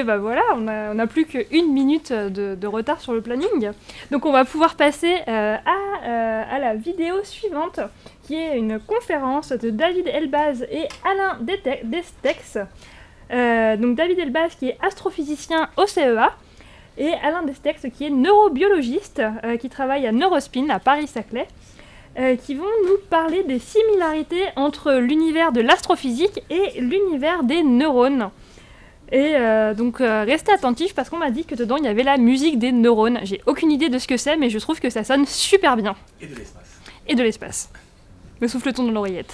bah voilà, on a plus qu'une minute de retard sur le planning. Donc on va pouvoir passer à la vidéo suivante, qui est une conférence de David Elbaz et Alain Destex. Donc David Elbaz qui est astrophysicien au CEA, et Alain Destex qui est neurobiologiste, qui travaille à Neurospin à Paris-Saclay, qui vont nous parler des similarités entre l'univers de l'astrophysique et l'univers des neurones. Et donc restez attentifs parce qu'on m'a dit que dedans il y avait la musique des neurones. J'ai aucune idée de ce que c'est, mais je trouve que ça sonne super bien. Et de l'espace. Et de l'espace. Me souffle-t-on dans l'oreillette.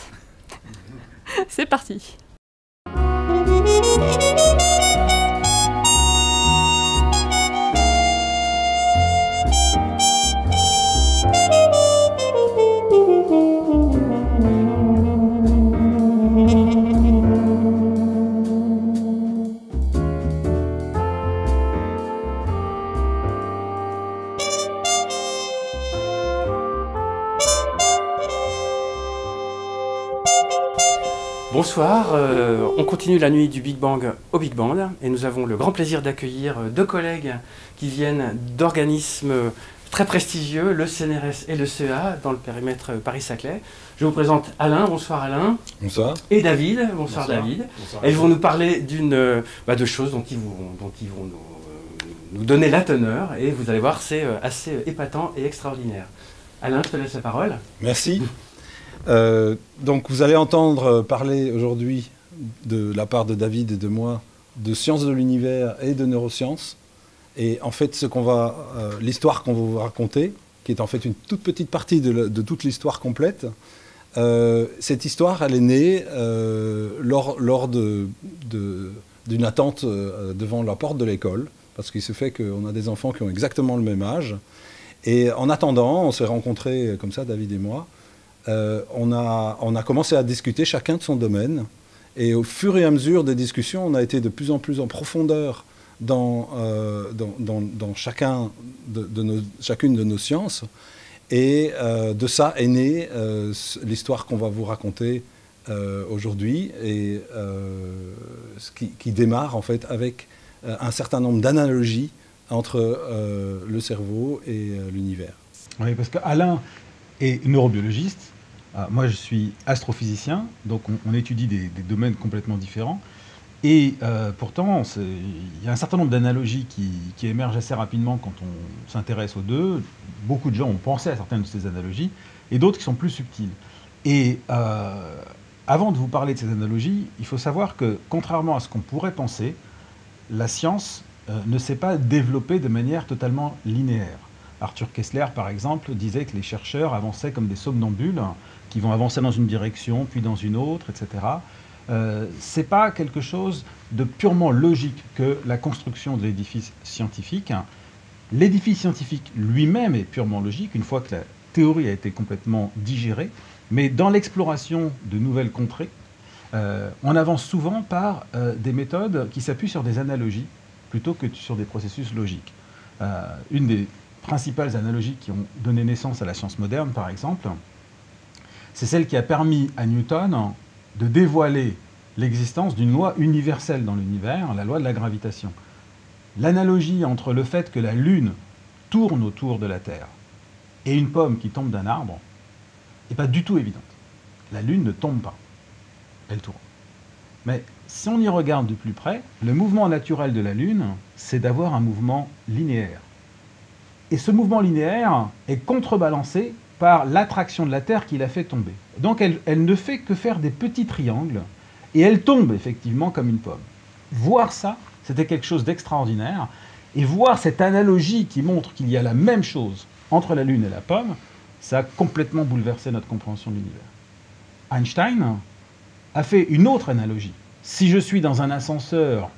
C'est parti. Bonsoir, on continue la nuit du Big Bang au Big Bang et nous avons le grand plaisir d'accueillir deux collègues qui viennent d'organismes très prestigieux, le CNRS et le CEA, dans le périmètre Paris-Saclay. Je vous présente Alain, bonsoir Alain. Bonsoir. Et David, bonsoir David. Bonsoir. Elles vont nous parler de choses dont ils vont nous donner la teneur et vous allez voir, c'est assez épatant et extraordinaire. Alain, je te laisse la parole. Merci. Donc vous allez entendre parler aujourd'hui de la part de David et de moi de sciences de l'univers et de neurosciences. Et en fait, l'histoire qu'on va vous raconter, qui est en fait une toute petite partie de toute l'histoire complète, cette histoire, elle est née lors d'une attente devant la porte de l'école, parce qu'il se fait qu'on a des enfants qui ont exactement le même âge. Et en attendant, on s'est rencontrés comme ça, David et moi. On a commencé à discuter chacun de son domaine. Et au fur et à mesure des discussions, on a été de plus en plus en profondeur dans chacune de nos sciences. Et de ça est née l'histoire qu'on va vous raconter aujourd'hui, et qui démarre en fait avec un certain nombre d'analogies entre le cerveau et l'univers. Oui, parce qu'Alain est neurobiologiste. Moi, je suis astrophysicien, donc on étudie des domaines complètement différents. Et pourtant, il y a un certain nombre d'analogies qui émergent assez rapidement quand on s'intéresse aux deux. Beaucoup de gens ont pensé à certaines de ces analogies, et d'autres qui sont plus subtiles. Et avant de vous parler de ces analogies, il faut savoir que, contrairement à ce qu'on pourrait penser, la science ne s'est pas développée de manière totalement linéaire. Arthur Koestler, par exemple, disait que les chercheurs avançaient comme des somnambules, qui vont avancer dans une direction, puis dans une autre, etc. Ce n'est pas quelque chose de purement logique que la construction de l'édifice scientifique. L'édifice scientifique lui-même est purement logique, une fois que la théorie a été complètement digérée. Mais dans l'exploration de nouvelles contrées, on avance souvent par des méthodes qui s'appuient sur des analogies, plutôt que sur des processus logiques. Une des principales analogies qui ont donné naissance à la science moderne, par exemple, c'est celle qui a permis à Newton de dévoiler l'existence d'une loi universelle dans l'univers, la loi de la gravitation. L'analogie entre le fait que la Lune tourne autour de la Terre et une pomme qui tombe d'un arbre n'est pas du tout évidente. La Lune ne tombe pas, elle tourne. Mais si on y regarde de plus près, le mouvement naturel de la Lune, c'est d'avoir un mouvement linéaire. Et ce mouvement linéaire est contrebalancé par l'attraction de la Terre qui la fait tomber. Donc elle ne fait que faire des petits triangles, et elle tombe effectivement comme une pomme. Voir ça, c'était quelque chose d'extraordinaire, et voir cette analogie qui montre qu'il y a la même chose entre la Lune et la pomme, ça a complètement bouleversé notre compréhension de l'univers. Einstein a fait une autre analogie. Si je suis dans un ascenseur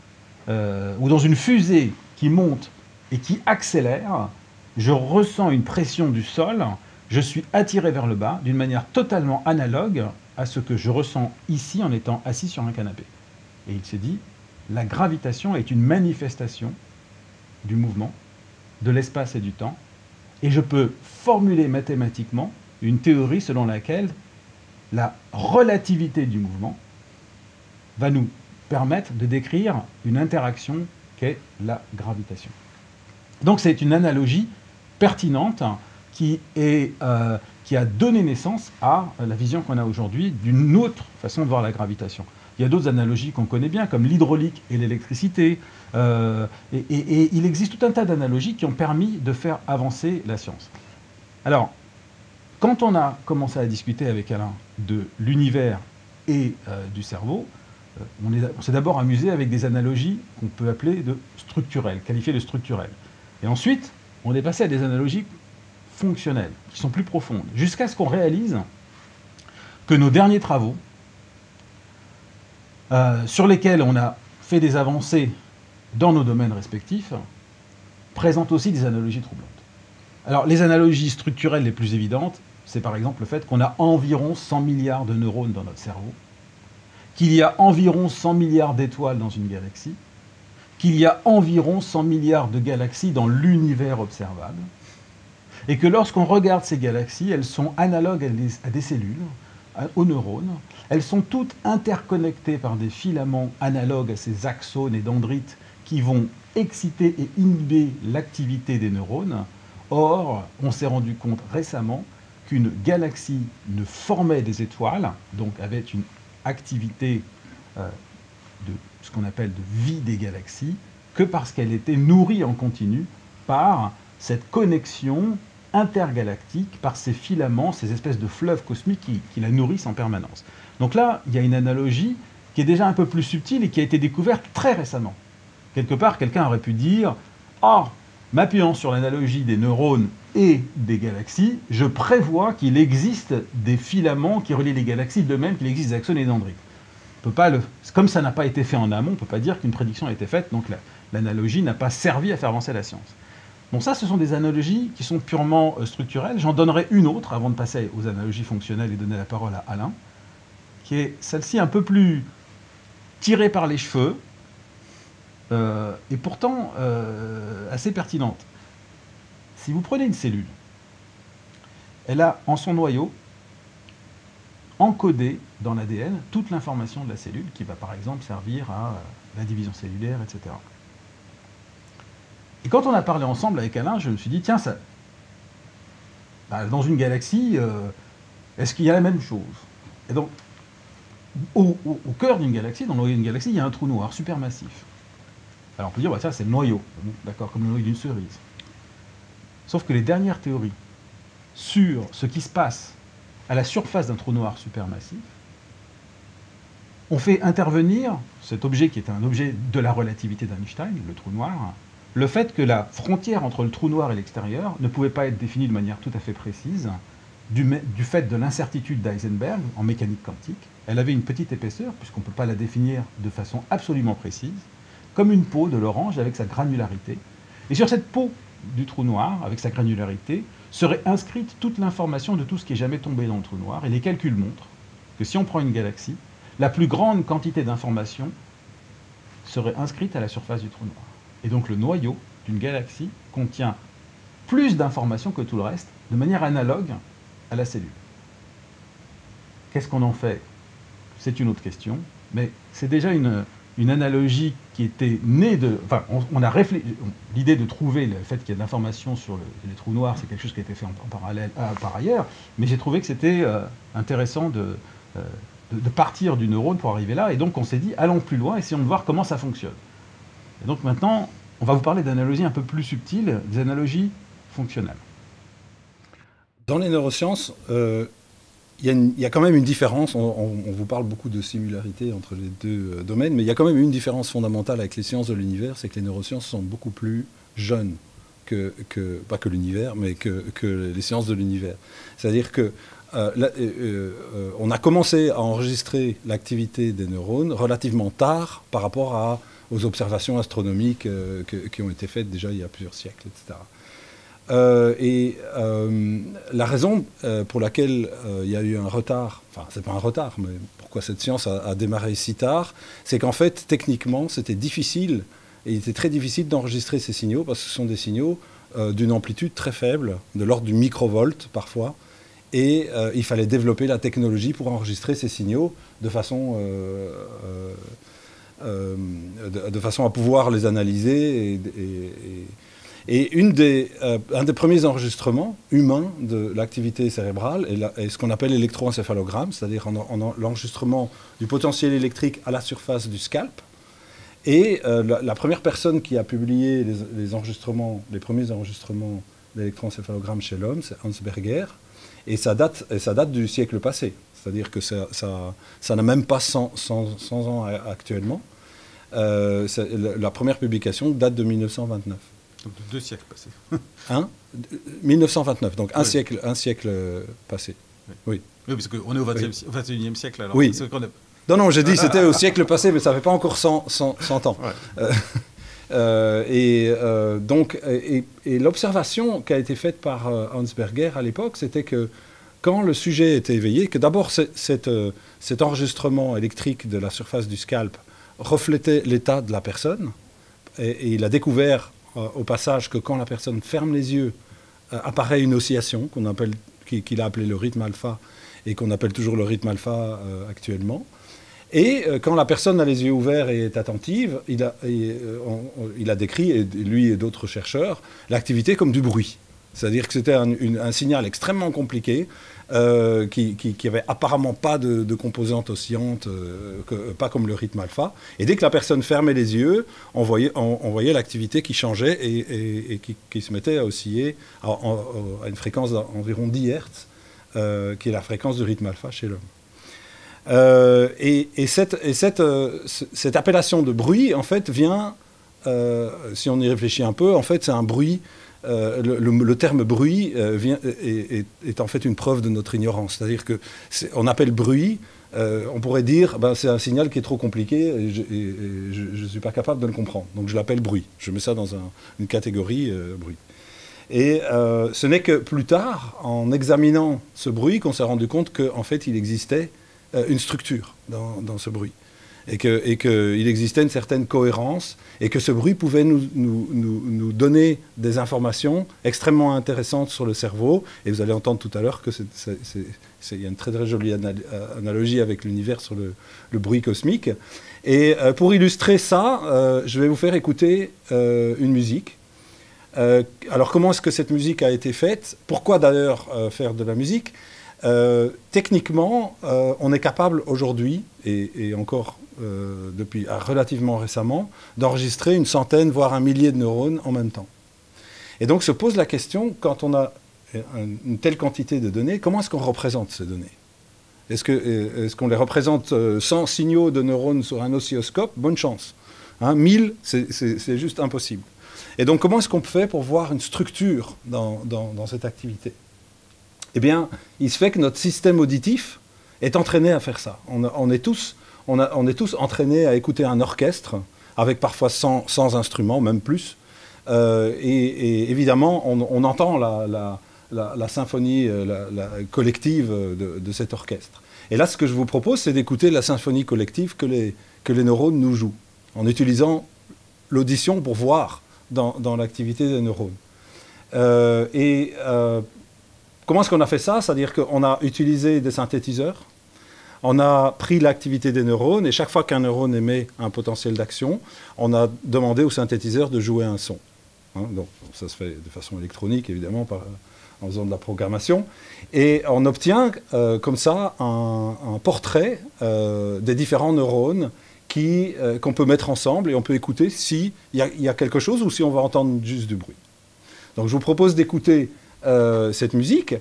ou dans une fusée qui monte et qui accélère, je ressens une pression du sol, je suis attiré vers le bas d'une manière totalement analogue à ce que je ressens ici en étant assis sur un canapé. Et il s'est dit, la gravitation est une manifestation du mouvement, de l'espace et du temps, et je peux formuler mathématiquement une théorie selon laquelle la relativité du mouvement va nous permettre de décrire une interaction qu'est la gravitation. Donc c'est une analogie pertinente qui a donné naissance à la vision qu'on a aujourd'hui d'une autre façon de voir la gravitation. Il y a d'autres analogies qu'on connaît bien, comme l'hydraulique et l'électricité. Et il existe tout un tas d'analogies qui ont permis de faire avancer la science. Alors, quand on a commencé à discuter avec Alain de l'univers et du cerveau, on s'est d'abord amusé avec des analogies qu'on peut appeler de structurelles, qualifiées de structurelles. Et ensuite, on est passé à des analogies fonctionnelles, qui sont plus profondes, jusqu'à ce qu'on réalise que nos derniers travaux, sur lesquels on a fait des avancées dans nos domaines respectifs, présentent aussi des analogies troublantes. Alors, les analogies structurelles les plus évidentes, c'est par exemple le fait qu'on a environ 100 milliards de neurones dans notre cerveau, qu'il y a environ 100 milliards d'étoiles dans une galaxie, qu'il y a environ 100 milliards de galaxies dans l'univers observable, et que lorsqu'on regarde ces galaxies, elles sont analogues à des cellules, aux neurones. Elles sont toutes interconnectées par des filaments analogues à ces axones et dendrites qui vont exciter et inhiber l'activité des neurones. Or, on s'est rendu compte récemment qu'une galaxie ne formait des étoiles, donc avait une activité de ce qu'on appelle de vie des galaxies, que parce qu'elle était nourrie en continu par cette connexion intergalactique, par ces filaments, ces espèces de fleuves cosmiques qui la nourrissent en permanence. Donc là, il y a une analogie qui est déjà un peu plus subtile et qui a été découverte très récemment. Quelque part, quelqu'un aurait pu dire « Ah, m'appuyant sur l'analogie des neurones et des galaxies, je prévois qu'il existe des filaments qui relient les galaxies, de même qu'il existe des axones et des dendrites. » Comme ça n'a pas été fait en amont, on ne peut pas dire qu'une prédiction a été faite, donc l'analogie n'a pas servi à faire avancer la science. Bon, ça, ce sont des analogies qui sont purement structurelles. J'en donnerai une autre avant de passer aux analogies fonctionnelles et donner la parole à Alain, qui est celle-ci un peu plus tirée par les cheveux, et pourtant assez pertinente. Si vous prenez une cellule, elle a en son noyau encodé dans l'ADN toute l'information de la cellule qui va par exemple servir à la division cellulaire, etc. Et quand on a parlé ensemble avec Alain, je me suis dit, tiens, dans une galaxie, est-ce qu'il y a la même chose? Et donc, au cœur d'une galaxie, dans le noyau d'une galaxie, il y a un trou noir supermassif. Alors on peut dire, bah, tiens, c'est le noyau, d'accord, comme le noyau d'une cerise. Sauf que les dernières théories sur ce qui se passe à la surface d'un trou noir supermassif ont fait intervenir cet objet qui est un objet de la relativité d'Einstein, le trou noir, le fait que la frontière entre le trou noir et l'extérieur ne pouvait pas être définie de manière tout à fait précise, du fait de l'incertitude d'Heisenberg en mécanique quantique. Elle avait une petite épaisseur, puisqu'on ne peut pas la définir de façon absolument précise, comme une peau de l'orange avec sa granularité. Et sur cette peau du trou noir, avec sa granularité, serait inscrite toute l'information de tout ce qui n'est jamais tombé dans le trou noir. Et les calculs montrent que si on prend une galaxie, la plus grande quantité d'informations serait inscrite à la surface du trou noir. Et donc le noyau d'une galaxie contient plus d'informations que tout le reste, de manière analogue à la cellule. Qu'est-ce qu'on en fait? C'est une autre question, mais c'est déjà une analogie qui était née de... Enfin, on a réfléchi... L'idée de trouver le fait qu'il y a de l'information sur les trous noirs, c'est quelque chose qui a été fait en parallèle par ailleurs, mais j'ai trouvé que c'était intéressant de partir du neurone pour arriver là, et donc on s'est dit, allons plus loin, essayons de voir comment ça fonctionne. Et donc maintenant, on va vous parler d'analogies un peu plus subtiles, des analogies fonctionnelles. Dans les neurosciences, il y a quand même une différence. On vous parle beaucoup de similarité entre les deux domaines, mais il y a quand même une différence fondamentale avec les sciences de l'univers, c'est que les neurosciences sont beaucoup plus jeunes pas que l'univers, mais que les sciences de l'univers. C'est-à-dire que on a commencé à enregistrer l'activité des neurones relativement tard par rapport aux observations astronomiques qui ont été faites déjà il y a plusieurs siècles, etc. La raison pour laquelle il y a eu un retard, enfin c'est pas un retard, mais pourquoi cette science a démarré si tard, c'est qu'en fait techniquement c'était difficile, et il était très difficile d'enregistrer ces signaux parce que ce sont des signaux d'une amplitude très faible, de l'ordre du microvolt parfois, et il fallait développer la technologie pour enregistrer ces signaux de façon de façon à pouvoir les analyser. Et un des premiers enregistrements humains de l'activité cérébrale est ce qu'on appelle l'électroencéphalogramme, c'est-à-dire l'enregistrement du potentiel électrique à la surface du scalp. Et la première personne qui a publié les premiers enregistrements d'électroencéphalogramme chez l'homme, c'est Hans Berger, et ça date du siècle passé. C'est-à-dire que ça n'a même pas 100 ans actuellement. La première publication date de 1929. Donc de 2 siècles passés. Hein 1929, donc un Oui. siècle passé. Oui. Oui. Oui, parce qu'on est au 21e siècle. Alors, Oui. c'est qu'on a- Non, j'ai dit c'était au siècle passé, mais ça fait pas encore 100 ans. Ouais. Et l'observation qui a été faite par Hans Berger à l'époque, c'était que quand le sujet était éveillé, que d'abord cet enregistrement électrique de la surface du scalp reflétait l'état de la personne, et il a découvert au passage que quand la personne ferme les yeux, apparaît une oscillation qu'il a appelé le rythme alpha, et qu'on appelle toujours le rythme alpha actuellement. Et quand la personne a les yeux ouverts et est attentive, il a décrit, et lui et d'autres chercheurs, l'activité comme du bruit. C'est-à-dire que c'était un signal extrêmement compliqué, qui n'avait apparemment pas de composante oscillante, pas comme le rythme alpha. Et dès que la personne fermait les yeux, on voyait l'activité qui changeait et qui se mettait à osciller à une fréquence d'environ 10 Hz, qui est la fréquence du rythme alpha chez l'homme. Cette appellation de bruit, en fait, vient, si on y réfléchit un peu, en fait, c'est un bruit. Le terme bruit est en fait une preuve de notre ignorance. C'est-à-dire qu'on appelle bruit, on pourrait dire, c'est un signal qui est trop compliqué et je ne suis pas capable de le comprendre. Donc je l'appelle bruit. Je mets ça dans une catégorie bruit. Et ce n'est que plus tard, en examinant ce bruit, qu'on s'est rendu compte qu'en fait, il existait une structure dans ce bruit. Et qu'il existait une certaine cohérence, et que ce bruit pouvait nous donner des informations extrêmement intéressantes sur le cerveau. Et vous allez entendre tout à l'heure qu'il y a une très, très jolie analogie avec l'univers sur le bruit cosmique. Et pour illustrer ça, je vais vous faire écouter une musique. Alors comment est-ce que cette musique a été faite? Pourquoi d'ailleurs faire de la musique? Techniquement, on est capable aujourd'hui, et encore depuis relativement récemment, d'enregistrer une centaine, voire un millier de neurones en même temps. Et donc se pose la question, quand on a une telle quantité de données, comment est-ce qu'on représente ces données? Est-ce qu'on les représente sans signaux de neurones sur un oscilloscope? Bonne chance. 1000, c'est juste impossible. Et donc comment est-ce qu'on fait pour voir une structure dans cette activité? Eh bien, il se fait que notre système auditif est entraîné à faire ça. On est tous entraînés à écouter un orchestre, avec parfois 100 instruments, même plus. Et évidemment, on entend la symphonie collective de cet orchestre. Et là, ce que je vous propose, c'est d'écouter la symphonie collective que les neurones nous jouent, en utilisant l'audition pour voir dans l'activité des neurones. Comment est-ce qu'on a fait ça? C'est-à-dire qu'on a utilisé des synthétiseurs, on a pris l'activité des neurones, et chaque fois qu'un neurone émet un potentiel d'action, on a demandé au synthétiseur de jouer un son. Donc ça se fait de façon électronique, évidemment, en faisant de la programmation. Et on obtient comme ça un portrait des différents neurones qu'on peut mettre ensemble, et on peut écouter s'il y a quelque chose ou si on va entendre juste du bruit. Donc je vous propose d'écouter cette musique,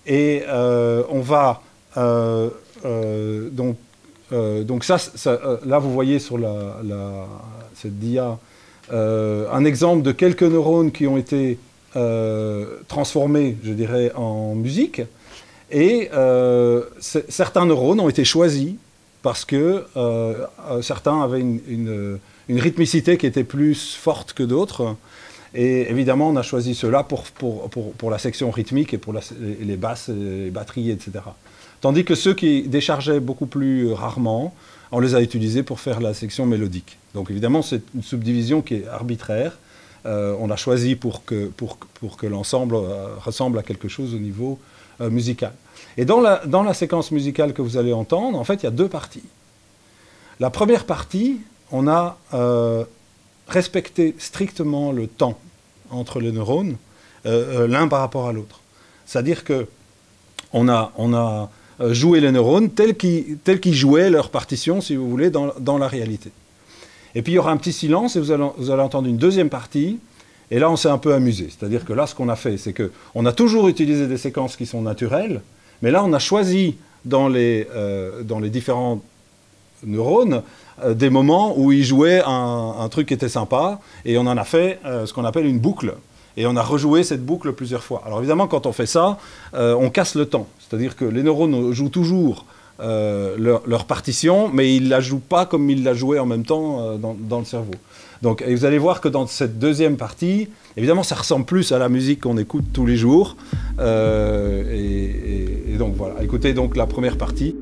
et on va donc ça, là vous voyez sur cette dia un exemple de quelques neurones qui ont été transformés, je dirais, en musique, et certains neurones ont été choisis parce que certains avaient une rythmicité qui était plus forte que d'autres. Et évidemment, on a choisi ceux-là pour la section rythmique et pour les basses, les batteries, etc. Tandis que ceux qui déchargeaient beaucoup plus rarement, on les a utilisés pour faire la section mélodique. Donc évidemment, c'est une subdivision qui est arbitraire. On l'a choisi pour que l'ensemble ressemble à quelque chose au niveau musical. Et dans la séquence musicale que vous allez entendre, en fait, il y a deux parties. La première partie, on a respecté strictement le temps entre les neurones, l'un par rapport à l'autre. C'est-à-dire qu'on a joué les neurones tels qu'ils jouaient leur partition, si vous voulez, dans la réalité. Et puis il y aura un petit silence et vous allez entendre une deuxième partie. Et là, on s'est un peu amusé. C'est-à-dire que là, ce qu'on a fait, c'est qu'on a toujours utilisé des séquences qui sont naturelles, mais là, on a choisi dans les différents neurones des moments où ils jouaient un truc qui était sympa, et on en a fait ce qu'on appelle une boucle. Et on a rejoué cette boucle plusieurs fois. Alors évidemment, quand on fait ça, on casse le temps. C'est-à-dire que les neurones jouent toujours leur partition, mais ils ne la jouent pas comme ils la jouaient en même temps dans le cerveau. Donc, et vous allez voir que dans cette deuxième partie, évidemment, ça ressemble plus à la musique qu'on écoute tous les jours. Et donc voilà, écoutez donc la première partie.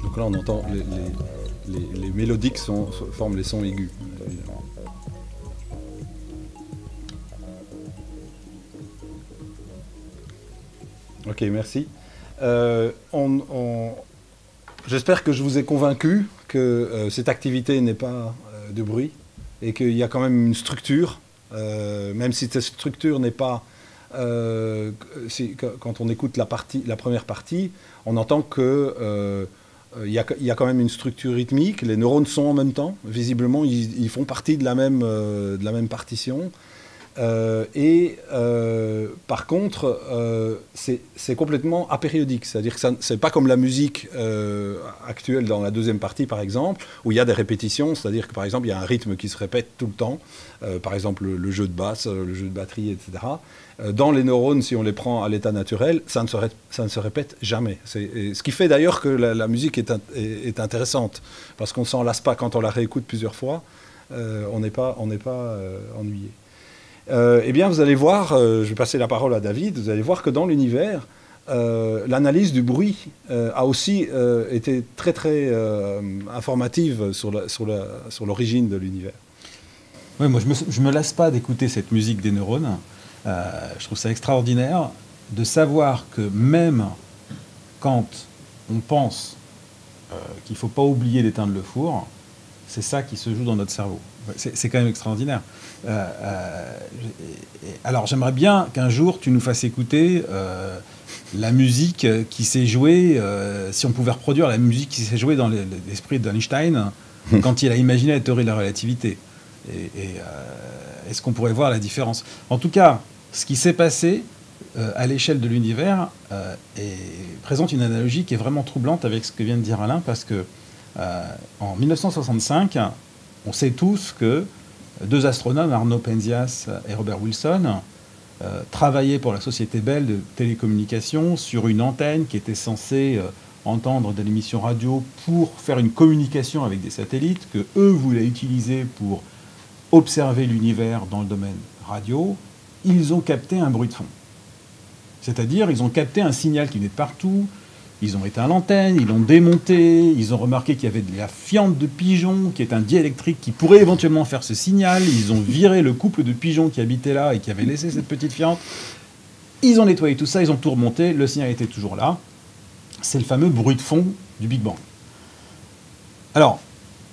Donc là, on entend les mélodiques forment les sons aigus, évidemment. Ok, merci. J'espère que je vous ai convaincu que cette activité n'est pas de bruit et qu'il y a quand même une structure, même si cette structure n'est pas... quand on écoute la première partie, on entend que il y a quand même une structure rythmique, les neurones sont en même temps, visiblement ils font partie de la même partition. Par contre, c'est complètement apériodique, c'est-à-dire que c'est pas comme la musique actuelle dans la deuxième partie, par exemple, où il y a des répétitions, c'est-à-dire que par exemple il y a un rythme qui se répète tout le temps, par exemple le jeu de basse, le jeu de batterie, etc. Dans les neurones, si on les prend à l'état naturel, ça ne se répète jamais. Ce qui fait d'ailleurs que la musique est intéressante, parce qu'on ne s'en lasse pas quand on la réécoute plusieurs fois, on n'est pas ennuyé. Eh bien, vous allez voir, je vais passer la parole à David, vous allez voir que dans l'univers, l'analyse du bruit a aussi été très très informative sur l'origine de l'univers. Oui, moi je me lasse pas d'écouter cette musique des neurones. Je trouve ça extraordinaire de savoir que même quand on pense qu'il ne faut pas oublier d'éteindre le four, c'est ça qui se joue dans notre cerveau. C'est quand même extraordinaire. Alors j'aimerais bien qu'un jour tu nous fasses écouter la musique qui s'est jouée, si on pouvait reproduire la musique qui s'est jouée dans l'esprit d'Einstein quand il a imaginé la théorie de la relativité. Est-ce qu'on pourrait voir la différence? En tout cas, ce qui s'est passé à l'échelle de l'univers présente une analogie qui est vraiment troublante avec ce que vient de dire Alain, parce que en 1965, on sait tous que deux astronomes, Arno Penzias et Robert Wilson, travaillaient pour la société Bell de télécommunications sur une antenne qui était censée entendre de l'émission radio pour faire une communication avec des satellites que eux voulaient utiliser pour observer l'univers dans le domaine radio. ils ont capté un bruit de fond. C'est-à-dire, ils ont capté un signal qui venait de partout, ils ont éteint l'antenne, ils l'ont démonté, ils ont remarqué qu'il y avait de la fiente de pigeons, qui est un diélectrique qui pourrait éventuellement faire ce signal, ils ont viré le couple de pigeons qui habitait là et qui avait laissé cette petite fiente, ils ont nettoyé tout ça, ils ont tout remonté, le signal était toujours là. C'est le fameux bruit de fond du Big Bang. Alors,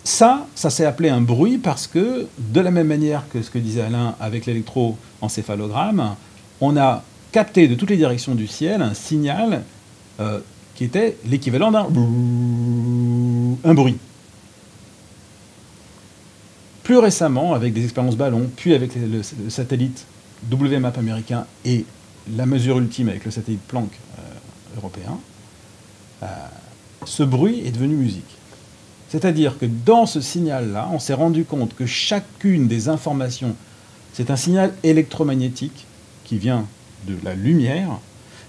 ça s'est appelé un bruit parce que, de la même manière que ce que disait Alain avec l'électroencéphalogramme, on a capté de toutes les directions du ciel un signal qui était l'équivalent d'un bruit. Plus récemment, avec des expériences ballons, puis avec le satellite WMAP américain et la mesure ultime avec le satellite Planck européen, ce bruit est devenu musique. C'est-à-dire que dans ce signal-là, on s'est rendu compte que chacune des informations, c'est un signal électromagnétique qui vient de la lumière,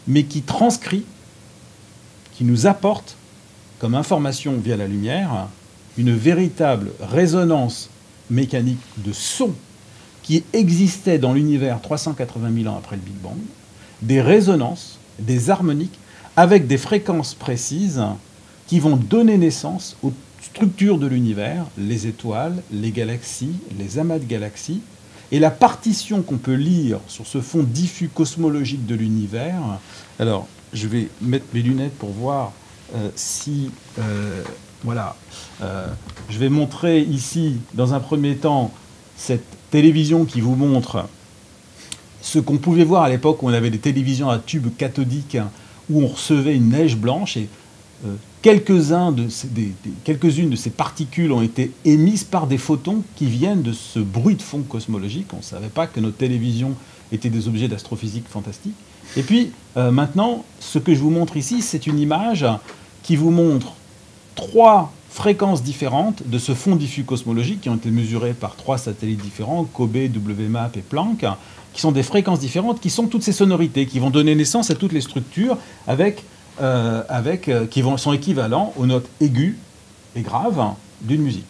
mais qui transcrit, qui nous apporte comme information via la lumière une véritable résonance mécanique de son qui existait dans l'univers 380 000 ans après le Big Bang, des résonances, des harmoniques, avec des fréquences précises qui vont donner naissance aux structures de l'univers, les étoiles, les galaxies, les amas de galaxies, et la partition qu'on peut lire sur ce fond diffus cosmologique de l'univers. Alors, je vais mettre mes lunettes pour voir si... voilà. Je vais montrer ici, dans un premier temps, cette télévision qui vous montre ce qu'on pouvait voir à l'époque où on avait des télévisions à tube cathodique où on recevait une neige blanche et quelques-unes de ces particules ont été émises par des photons qui viennent de ce bruit de fond cosmologique. On ne savait pas que nos télévisions étaient des objets d'astrophysique fantastiques. Et puis, maintenant, ce que je vous montre ici, c'est une image qui vous montre 3 fréquences différentes de ce fond diffus cosmologique qui ont été mesurées par 3 satellites différents, COBE, WMAP et Planck, qui sont des fréquences différentes, qui sont toutes ces sonorités, qui vont donner naissance à toutes les structures qui sont équivalents aux notes aiguës et graves d'une musique.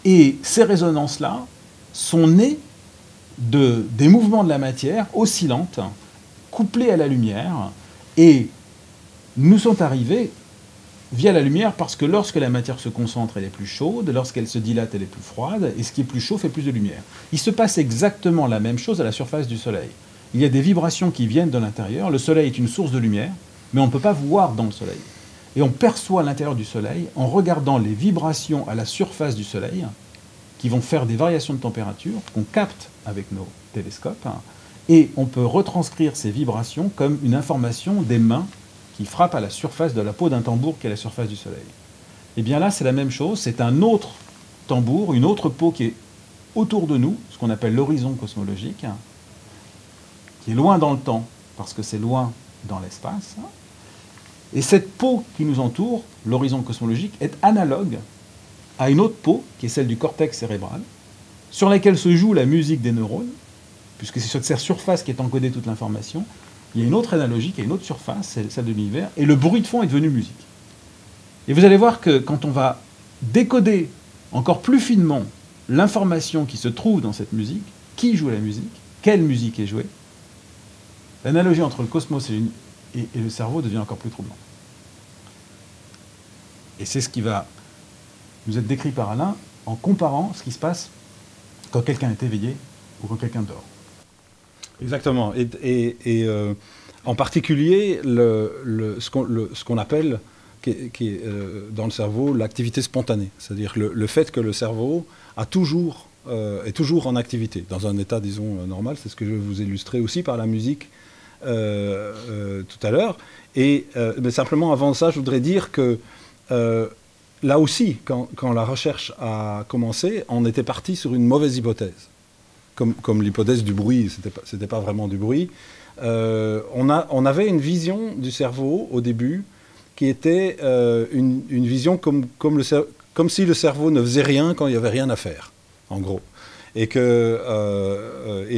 Et ces résonances-là sont nées des mouvements de la matière oscillantes, couplés à la lumière, et nous sont arrivés via la lumière parce que lorsque la matière se concentre, elle est plus chaude, lorsqu'elle se dilate, elle est plus froide, et ce qui est plus chaud fait plus de lumière. Il se passe exactement la même chose à la surface du Soleil. Il y a des vibrations qui viennent de l'intérieur, le Soleil est une source de lumière, mais on ne peut pas voir dans le Soleil. Et on perçoit l'intérieur du Soleil en regardant les vibrations à la surface du Soleil, qui vont faire des variations de température, qu'on capte avec nos télescopes, et on peut retranscrire ces vibrations comme une information des mains qui frappent à la surface de la peau d'un tambour qui est la surface du Soleil. Et bien là, c'est la même chose, c'est un autre tambour, une autre peau qui est autour de nous, ce qu'on appelle l'horizon cosmologique, qui est loin dans le temps, parce que c'est loin dans l'espace. Et cette peau qui nous entoure, l'horizon cosmologique, est analogue à une autre peau, qui est celle du cortex cérébral, sur laquelle se joue la musique des neurones, puisque c'est sur cette surface qui est encodée toute l'information. Il y a une autre analogie, qui est une autre surface, c'est celle de l'univers, et le bruit de fond est devenu musique. Et vous allez voir que quand on va décoder encore plus finement l'information qui se trouve dans cette musique, qui joue la musique, quelle musique est jouée, l'analogie entre le cosmos et le cerveau devient encore plus troublante. Et c'est ce qui va nous être décrit par Alain en comparant ce qui se passe quand quelqu'un est éveillé ou quand quelqu'un dort. Exactement. Et en particulier, ce qu'on appelle, qui est dans le cerveau, l'activité spontanée. C'est-à-dire le fait que le cerveau est toujours en activité, dans un état, disons, normal. C'est ce que je vais vous illustrer aussi par la musique tout à l'heure. Mais simplement, avant ça, je voudrais dire que là aussi, quand la recherche a commencé, on était parti sur une mauvaise hypothèse. Comme l'hypothèse du bruit, c'était pas vraiment du bruit. On avait une vision du cerveau au début qui était une vision comme si le cerveau ne faisait rien quand il n'y avait rien à faire, en gros. Et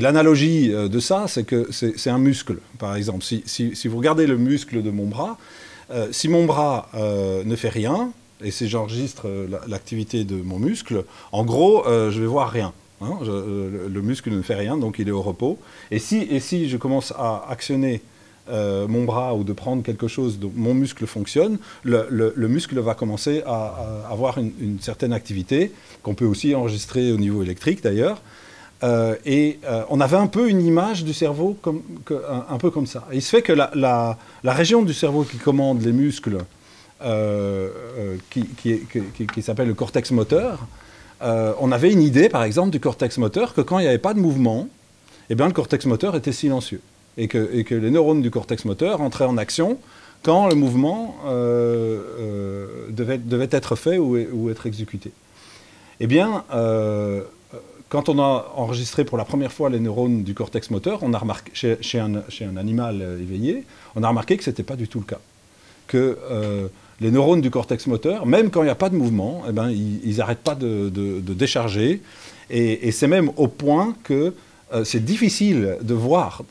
l'analogie de ça, c'est que c'est un muscle, par exemple. Si vous regardez le muscle de mon bras, si mon bras ne fait rien, et si j'enregistre l'activité de mon muscle, en gros, je vais voir rien. hein. Le muscle ne fait rien, donc il est au repos. Et si je commence à actionner mon bras ou de prendre quelque chose, donc mon muscle fonctionne, le muscle va commencer à avoir une certaine activité, qu'on peut aussi enregistrer au niveau électrique d'ailleurs. On avait un peu une image du cerveau un peu comme ça. Et il se fait que la région du cerveau qui commande les muscles, qui s'appelle le cortex moteur, on avait une idée, par exemple, du cortex moteur, que quand il n'y avait pas de mouvement, eh bien, le cortex moteur était silencieux. Et que les neurones du cortex moteur entraient en action quand le mouvement devait être fait ou être exécuté. Eh bien, quand on a enregistré pour la première fois les neurones du cortex moteur, on a remarqué, chez un animal éveillé, on a remarqué que ce n'était pas du tout le cas. Que les neurones du cortex moteur, même quand il n'y a pas de mouvement, eh ben, ils n'arrêtent pas de décharger. Et c'est même au point que c'est difficile de voir,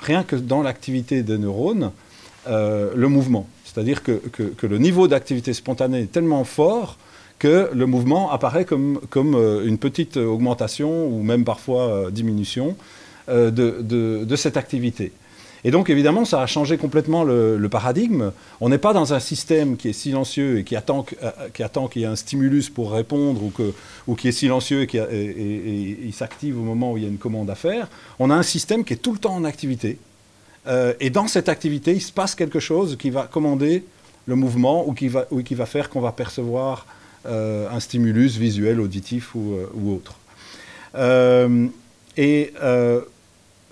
rien que dans l'activité des neurones, le mouvement. C'est-à-dire que le niveau d'activité spontanée est tellement fort que le mouvement apparaît comme une petite augmentation ou même parfois diminution de cette activité. Et donc évidemment, ça a changé complètement le paradigme. On n'est pas dans un système qui est silencieux et qui attend qu'il y ait un stimulus pour répondre ou qui est silencieux et il s'active au moment où il y a une commande à faire. On a un système qui est tout le temps en activité. Et dans cette activité, il se passe quelque chose qui va commander le mouvement ou qui va faire qu'on va percevoir un stimulus visuel, auditif ou autre.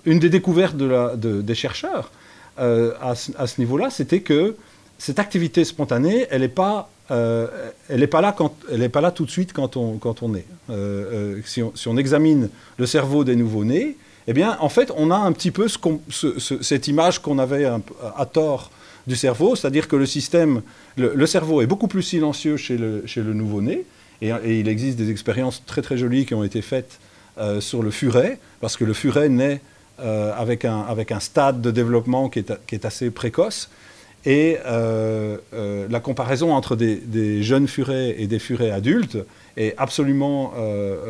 Une des découvertes des chercheurs à ce niveau-là, c'était que cette activité spontanée, elle n'est pas là tout de suite quand on est. Si on examine le cerveau des nouveau-nés, eh bien, en fait, on a un petit peu cette image qu'on avait à tort du cerveau, c'est-à-dire que le cerveau est beaucoup plus silencieux chez le nouveau-né, et il existe des expériences très très jolies qui ont été faites sur le furet, parce que le furet naît avec un stade de développement qui est assez précoce, et la comparaison entre des jeunes furets et des furets adultes est absolument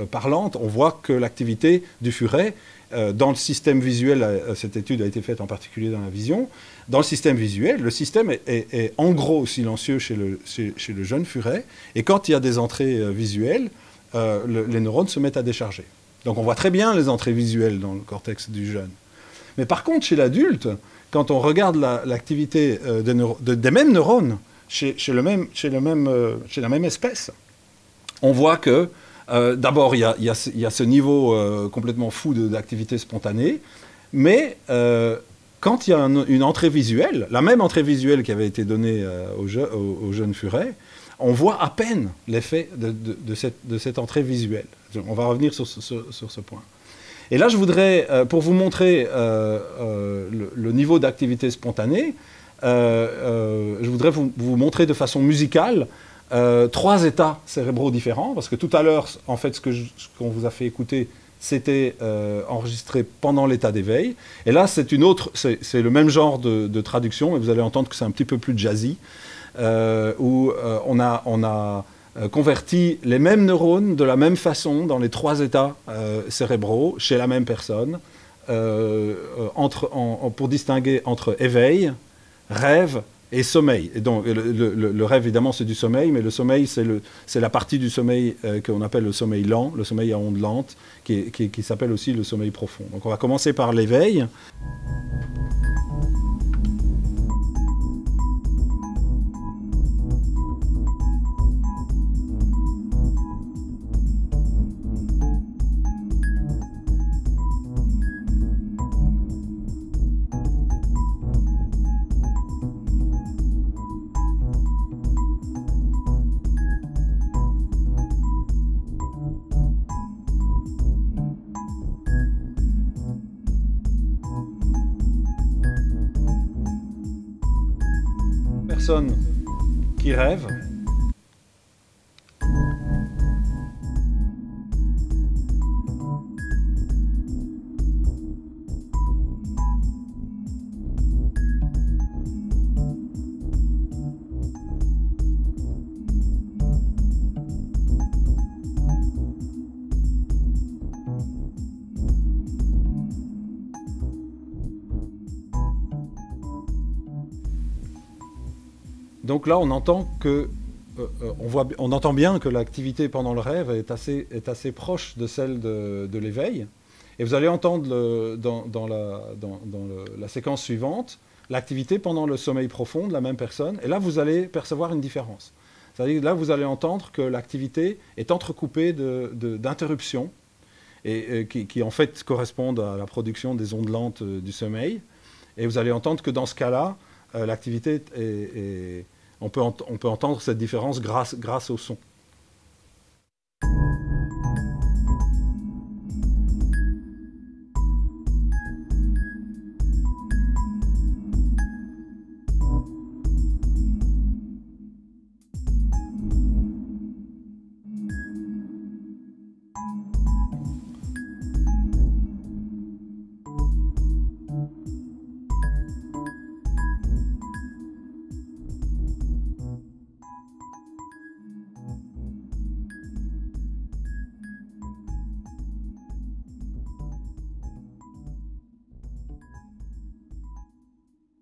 parlante. On voit que l'activité du furet, dans le système visuel, cette étude a été faite en particulier dans la vision, dans le système visuel, le système est en gros silencieux chez le jeune furet, et quand il y a des entrées visuelles, les neurones se mettent à décharger. Donc on voit très bien les entrées visuelles dans le cortex du jeune. Mais par contre, chez l'adulte, quand on regarde l'activité des mêmes neurones chez la même espèce, on voit que d'abord, il y a ce niveau complètement fou d'activité spontanée, mais quand il y a une entrée visuelle, la même entrée visuelle qui avait été donnée au jeune furet, on voit à peine l'effet de cette entrée visuelle. On va revenir sur ce point. Et là, je voudrais, pour vous montrer le niveau d'activité spontanée, je voudrais vous montrer de façon musicale 3 états cérébraux différents, parce que tout à l'heure, en fait, ce qu'on vous a fait écouter, c'était enregistré pendant l'état d'éveil. Et là, c'est le même genre de traduction, mais vous allez entendre que c'est un petit peu plus jazzy, où on a converti les mêmes neurones de la même façon dans les 3 états cérébraux chez la même personne, pour distinguer entre éveil, rêve et sommeil. Et donc, le rêve, évidemment, c'est du sommeil, mais le sommeil, c'est la partie du sommeil qu'on appelle le sommeil lent, le sommeil à ondes lentes, qui s'appelle aussi le sommeil profond. Donc, on va commencer par l'éveil. Personne qui rêve. donc là, on entend bien que l'activité pendant le rêve est assez proche de celle de l'éveil. Et vous allez entendre dans la séquence suivante l'activité pendant le sommeil profond de la même personne. Et là, vous allez percevoir une différence. C'est-à-dire que là, vous allez entendre que l'activité est entrecoupée d'interruptions et qui en fait correspondent à la production des ondes lentes du sommeil. Et vous allez entendre que dans ce cas-là, l'activité on peut entendre cette différence grâce au son.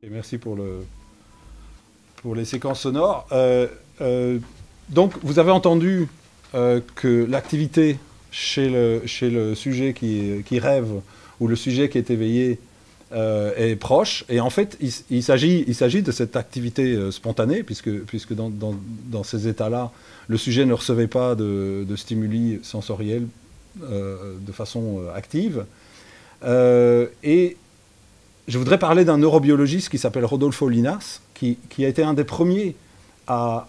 Et merci pour les séquences sonores. Donc, vous avez entendu que l'activité chez le sujet qui rêve ou le sujet qui est éveillé est proche. Et en fait, il s'agit de cette activité spontanée, puisque dans ces états-là, le sujet ne recevait pas de stimuli sensoriels de façon active. Et je voudrais parler d'un neurobiologiste qui s'appelle Rodolfo Linas, qui a été un des premiers à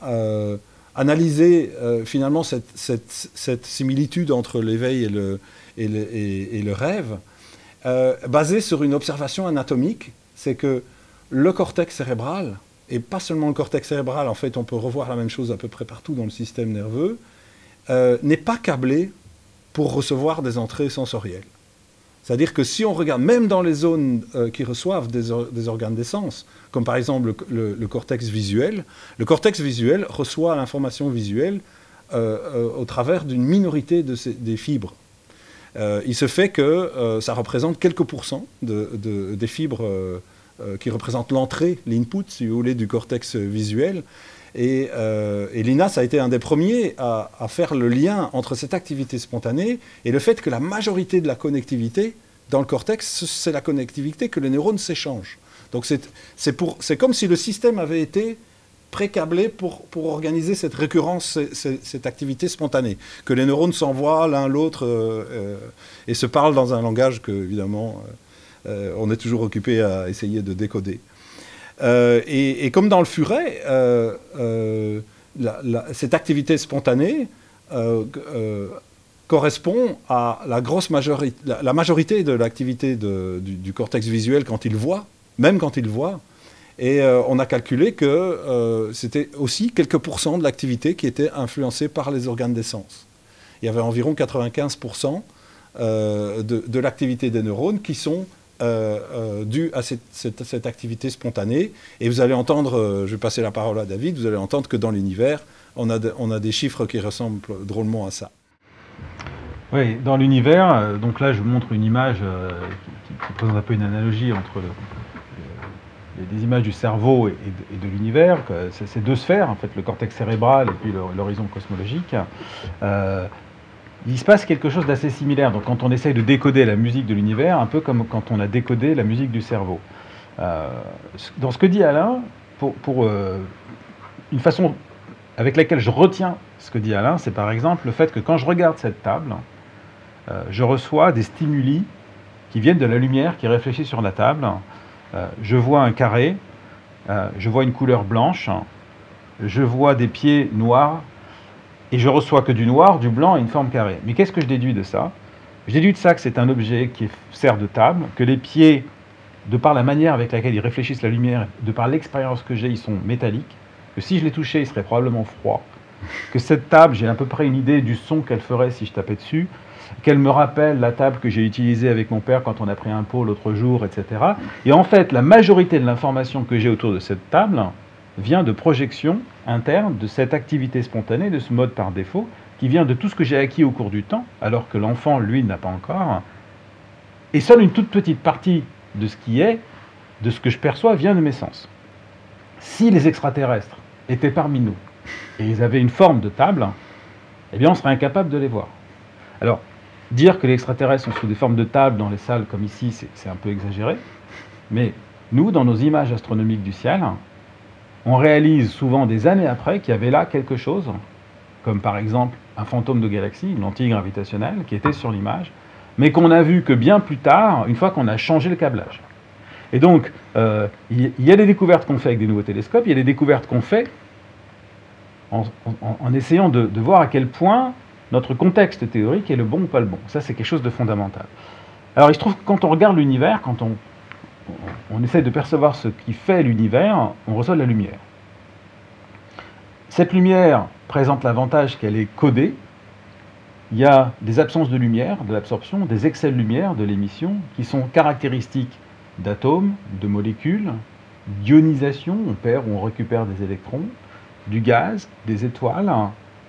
analyser finalement cette similitude entre l'éveil et le rêve, basée sur une observation anatomique. C'est que le cortex cérébral, et pas seulement le cortex cérébral, en fait on peut revoir la même chose à peu près partout dans le système nerveux, n'est pas câblé pour recevoir des entrées sensorielles. C'est-à-dire que si on regarde, même dans les zones qui reçoivent des organes des sens, comme par exemple le cortex visuel reçoit l'information visuelle au travers d'une minorité des fibres. Il se fait que ça représente quelques pourcents des fibres qui représentent l'entrée, l'input, si vous voulez, du cortex visuel. Et Linas a été un des premiers à faire le lien entre cette activité spontanée et le fait que la majorité de la connectivité dans le cortex, c'est la connectivité que les neurones s'échangent. Donc c'est comme si le système avait été pré-câblé pour organiser cette récurrence, cette activité spontanée, que les neurones s'envoient l'un l'autre et se parlent dans un langage que, évidemment, on est toujours occupé à essayer de décoder. Et comme dans le furet, cette activité spontanée correspond à la majorité de l'activité du cortex visuel quand il voit, même quand il voit. Et on a calculé que c'était aussi quelques pourcents de l'activité qui était influencée par les organes des sens. Il y avait environ 95% de l'activité des neurones qui sont dû à cette activité spontanée. Et vous allez entendre, je vais passer la parole à David, vous allez entendre que dans l'univers, on a des chiffres qui ressemblent drôlement à ça. Oui, dans l'univers, donc là je vous montre une image qui présente un peu une analogie entre des images du cerveau et de l'univers. C'est deux sphères, en fait, le cortex cérébral et puis l'horizon cosmologique. Il se passe quelque chose d'assez similaire. Donc, quand on essaye de décoder la musique de l'univers, un peu comme quand on a décodé la musique du cerveau. Dans ce que dit Alain, pour une façon avec laquelle je retiens ce que dit Alain, c'est par exemple le fait que quand je regarde cette table, je reçois des stimuli qui viennent de la lumière qui réfléchit sur la table. Je vois un carré, je vois une couleur blanche, je vois des pieds noirs, et je reçois que du noir, du blanc et une forme carrée. Mais qu'est-ce que je déduis de ça? Je déduis de ça que c'est un objet qui sert de table, que les pieds, de par la manière avec laquelle ils réfléchissent la lumière, de par l'expérience que j'ai, ils sont métalliques, que si je les touchais, ils seraient probablement froids, que cette table, j'ai à peu près une idée du son qu'elle ferait si je tapais dessus, qu'elle me rappelle la table que j'ai utilisée avec mon père quand on a pris un pot l'autre jour, etc. Et en fait, la majorité de l'information que j'ai autour de cette table vient de projections internes de cette activité spontanée, de ce mode par défaut, qui vient de tout ce que j'ai acquis au cours du temps, alors que l'enfant, lui, n'a pas encore. Et seule une toute petite partie de ce qui est, de ce que je perçois, vient de mes sens. Si les extraterrestres étaient parmi nous, et ils avaient une forme de table, eh bien on serait incapable de les voir. Alors, dire que les extraterrestres sont sous des formes de table dans les salles comme ici, c'est un peu exagéré, mais nous, dans nos images astronomiques du ciel, on réalise souvent des années après qu'il y avait là quelque chose, comme par exemple un fantôme de galaxie, une lentille gravitationnelle, qui était sur l'image, mais qu'on a vu que bien plus tard, une fois qu'on a changé le câblage. Et donc, il y a des découvertes qu'on fait avec des nouveaux télescopes, il y a des découvertes qu'on fait en essayant de voir à quel point notre contexte théorique est le bon ou pas le bon. Ça, c'est quelque chose de fondamental. Alors, il se trouve que quand on regarde l'univers, quand on essaie de percevoir ce qui fait l'univers, on reçoit de la lumière. Cette lumière présente l'avantage qu'elle est codée. Il y a des absences de lumière, de l'absorption, des excès de lumière, de l'émission, qui sont caractéristiques d'atomes, de molécules, d'ionisation, on perd ou on récupère des électrons, du gaz, des étoiles,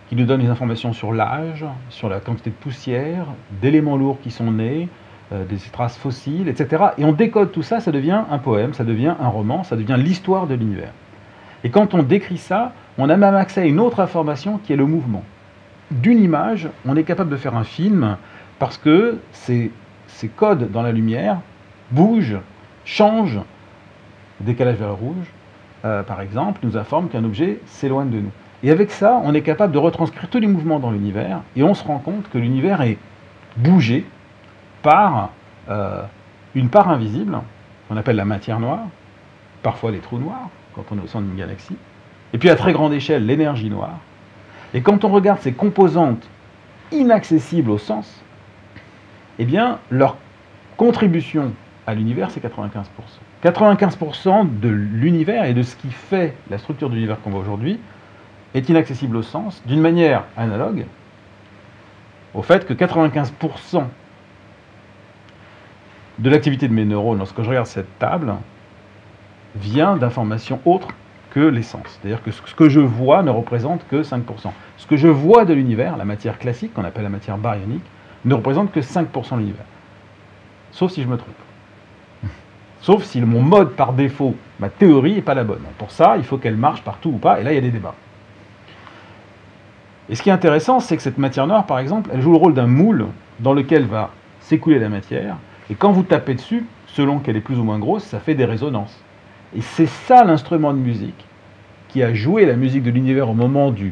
qui nous donnent des informations sur l'âge, sur la quantité de poussière, d'éléments lourds qui sont nés, des traces fossiles, etc. Et on décode tout ça, ça devient un poème, ça devient un roman, ça devient l'histoire de l'univers. Et quand on décrit ça, on a même accès à une autre information qui est le mouvement. D'une image, on est capable de faire un film parce que ces codes dans la lumière bougent, changent. Le décalage vers le rouge, par exemple, nous informe qu'un objet s'éloigne de nous. Et avec ça, on est capable de retranscrire tous les mouvements dans l'univers et on se rend compte que l'univers est bougé par une part invisible, qu'on appelle la matière noire, parfois les trous noirs, quand on est au centre d'une galaxie, et puis à très grande échelle, l'énergie noire. Et quand on regarde ces composantes inaccessibles au sens, eh bien, leur contribution à l'univers, c'est 95%. 95% de l'univers et de ce qui fait la structure de l'univers qu'on voit aujourd'hui est inaccessible au sens, d'une manière analogue au fait que 95% de l'activité de mes neurones, lorsque je regarde cette table, vient d'informations autres que les sens. C'est-à-dire que ce que je vois ne représente que 5%. Ce que je vois de l'univers, la matière classique, qu'on appelle la matière baryonique, ne représente que 5% de l'univers. Sauf si je me trompe. Sauf si mon mode par défaut, ma théorie n'est pas la bonne. Pour ça, il faut qu'elle marche partout ou pas, et là, il y a des débats. Et ce qui est intéressant, c'est que cette matière noire, par exemple, elle joue le rôle d'un moule dans lequel va s'écouler la matière, et quand vous tapez dessus, selon qu'elle est plus ou moins grosse, ça fait des résonances. Et c'est ça l'instrument de musique qui a joué la musique de l'univers au moment de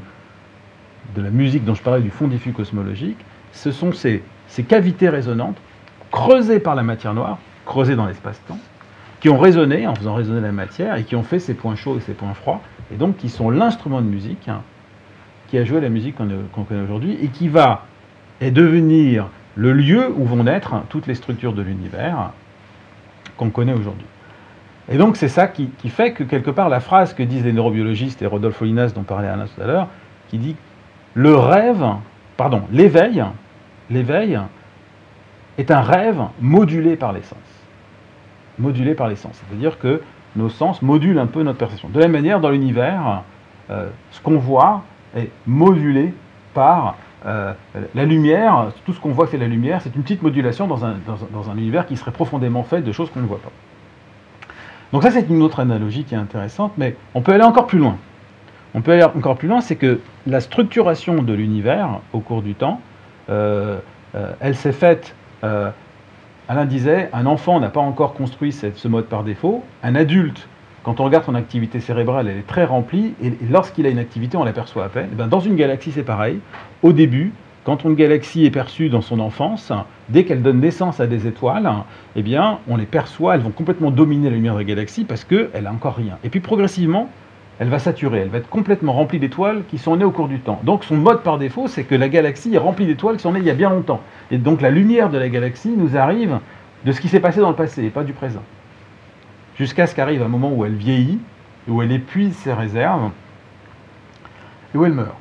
la musique dont je parlais, du fond diffus cosmologique. Ce sont ces cavités résonantes, creusées par la matière noire, creusées dans l'espace-temps, qui ont résonné en faisant résonner la matière et qui ont fait ces points chauds et ces points froids, et donc qui sont l'instrument de musique qui a joué la musique qu'on connaît aujourd'hui et qui va devenir le lieu où vont naître toutes les structures de l'univers qu'on connaît aujourd'hui. Et donc c'est ça qui fait que quelque part la phrase que disent les neurobiologistes et Rodolphe Olinas dont parlait Anna tout à l'heure, qui dit l'éveil est un rêve modulé par les sens. Modulé par les sens, c'est-à-dire que nos sens modulent un peu notre perception. De la même manière, dans l'univers, ce qu'on voit est modulé par la lumière. Tout ce qu'on voit fait la lumière, c'est une petite modulation dans un univers qui serait profondément fait de choses qu'on ne voit pas. Donc ça, c'est une autre analogie qui est intéressante, mais on peut aller encore plus loin. C'est que la structuration de l'univers au cours du temps, elle s'est faite, Alain disait, un enfant n'a pas encore construit ce mode par défaut, un adulte, quand on regarde son activité cérébrale, elle est très remplie, et lorsqu'il a une activité, on l'aperçoit à peine. Et bien, dans une galaxie, c'est pareil. Au début, quand une galaxie est perçue dans son enfance, dès qu'elle donne naissance à des étoiles, eh bien, on les perçoit, elles vont complètement dominer la lumière de la galaxie parce qu'elle n'a encore rien. Et puis progressivement, elle va saturer, elle va être complètement remplie d'étoiles qui sont nées au cours du temps. Donc son mode par défaut, c'est que la galaxie est remplie d'étoiles qui sont nées il y a bien longtemps. Et donc la lumière de la galaxie nous arrive de ce qui s'est passé dans le passé, et pas du présent. Jusqu'à ce qu'arrive un moment où elle vieillit, où elle épuise ses réserves, et où elle meurt.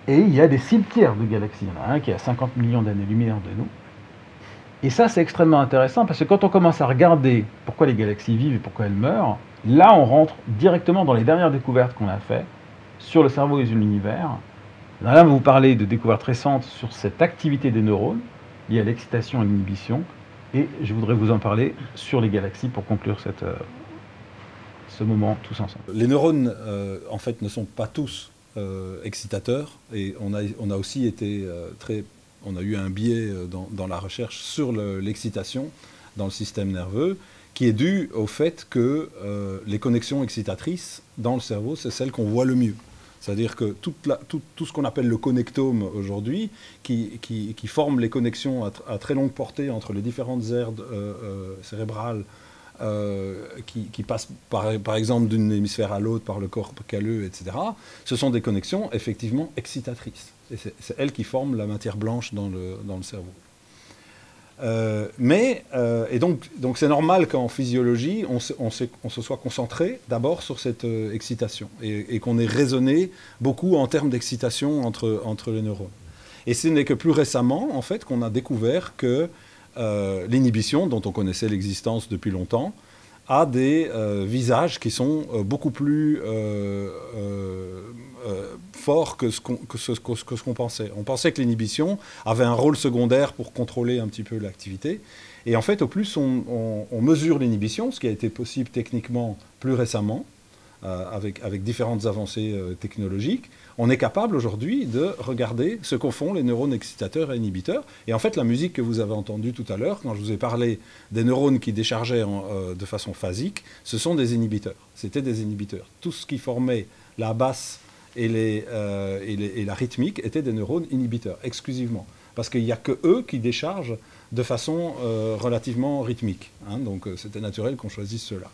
Et il y a des cimetières de galaxies. Il y en a un qui est à 50 millions d'années-lumière de nous. Et ça, c'est extrêmement intéressant, parce que quand on commence à regarder pourquoi les galaxies vivent et pourquoi elles meurent, là, on rentre directement dans les dernières découvertes qu'on a faites sur le cerveau et l'univers. Là, on va vous parler de découvertes récentes sur cette activité des neurones liée à l'excitation et l'inhibition. Et je voudrais vous en parler sur les galaxies pour conclure cette ce moment tous ensemble. Les neurones, en fait, ne sont pas tous excitateurs, et on a aussi été on a eu un biais dans la recherche sur l'excitation dans le système nerveux, qui est dû au fait que les connexions excitatrices dans le cerveau, c'est celles qu'on voit le mieux. C'est-à-dire que tout ce qu'on appelle le connectome aujourd'hui, qui forme les connexions à très longue portée entre les différentes aires cérébrales, qui passent par exemple d'un hémisphère à l'autre par le corps calleux, etc., ce sont des connexions effectivement excitatrices. Et c'est elles qui forment la matière blanche dans le cerveau. Et donc c'est normal qu'en physiologie, on se soit concentré d'abord sur cette excitation et qu'on ait raisonné beaucoup en termes d'excitation entre les neurones. Et ce n'est que plus récemment, en fait, qu'on a découvert que l'inhibition, dont on connaissait l'existence depuis longtemps, a des visages qui sont beaucoup plus forts que ce qu'on pensait. On pensait que l'inhibition avait un rôle secondaire pour contrôler un petit peu l'activité. Et en fait, au plus on mesure l'inhibition, ce qui a été possible techniquement plus récemment, avec différentes avancées technologiques, on est capable aujourd'hui de regarder ce qu'en font les neurones excitateurs et inhibiteurs. Et en fait, la musique que vous avez entendue tout à l'heure, quand je vous ai parlé des neurones qui déchargeaient de façon phasique, ce sont des inhibiteurs. C'était des inhibiteurs. Tout ce qui formait la basse et la rythmique étaient des neurones inhibiteurs, exclusivement. Parce qu'il n'y a que eux qui déchargent de façon relativement rythmique. Hein, donc c'était naturel qu'on choisisse ceux-là.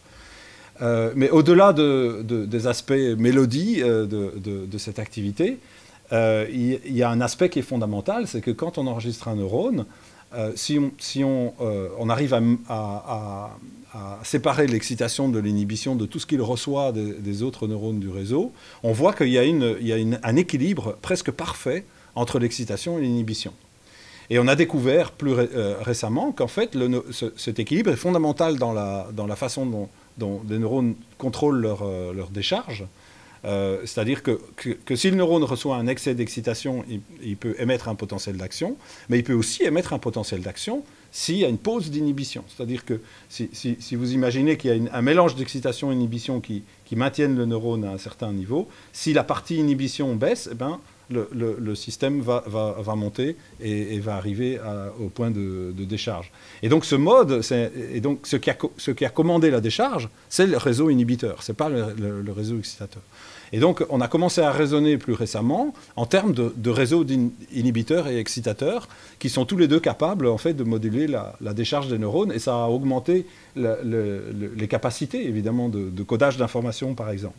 Mais au-delà des aspects mélodie de cette activité, il y a un aspect qui est fondamental, c'est que quand on enregistre un neurone, si on arrive à séparer l'excitation de l'inhibition de tout ce qu'il reçoit des autres neurones du réseau, on voit qu'il y a un équilibre presque parfait entre l'excitation et l'inhibition. Et on a découvert plus récemment qu'en fait, cet équilibre est fondamental dans la façon dont les neurones contrôlent leur décharge. C'est-à-dire que si le neurone reçoit un excès d'excitation, il peut émettre un potentiel d'action, mais il peut aussi émettre un potentiel d'action s'il y a une pause d'inhibition. C'est-à-dire que si vous imaginez qu'il y a un mélange d'excitation et d'inhibition qui maintiennent le neurone à un certain niveau, si la partie inhibition baisse, eh ben, le système va monter et va arriver au point de décharge. Et donc ce mode, ce qui a commandé la décharge, c'est le réseau inhibiteur, ce n'est pas le réseau excitateur. Et donc on a commencé à raisonner plus récemment en termes de réseaux inhibiteurs et excitateurs qui sont tous les deux capables en fait, de moduler la décharge des neurones, et ça a augmenté les capacités évidemment de codage d'informations par exemple.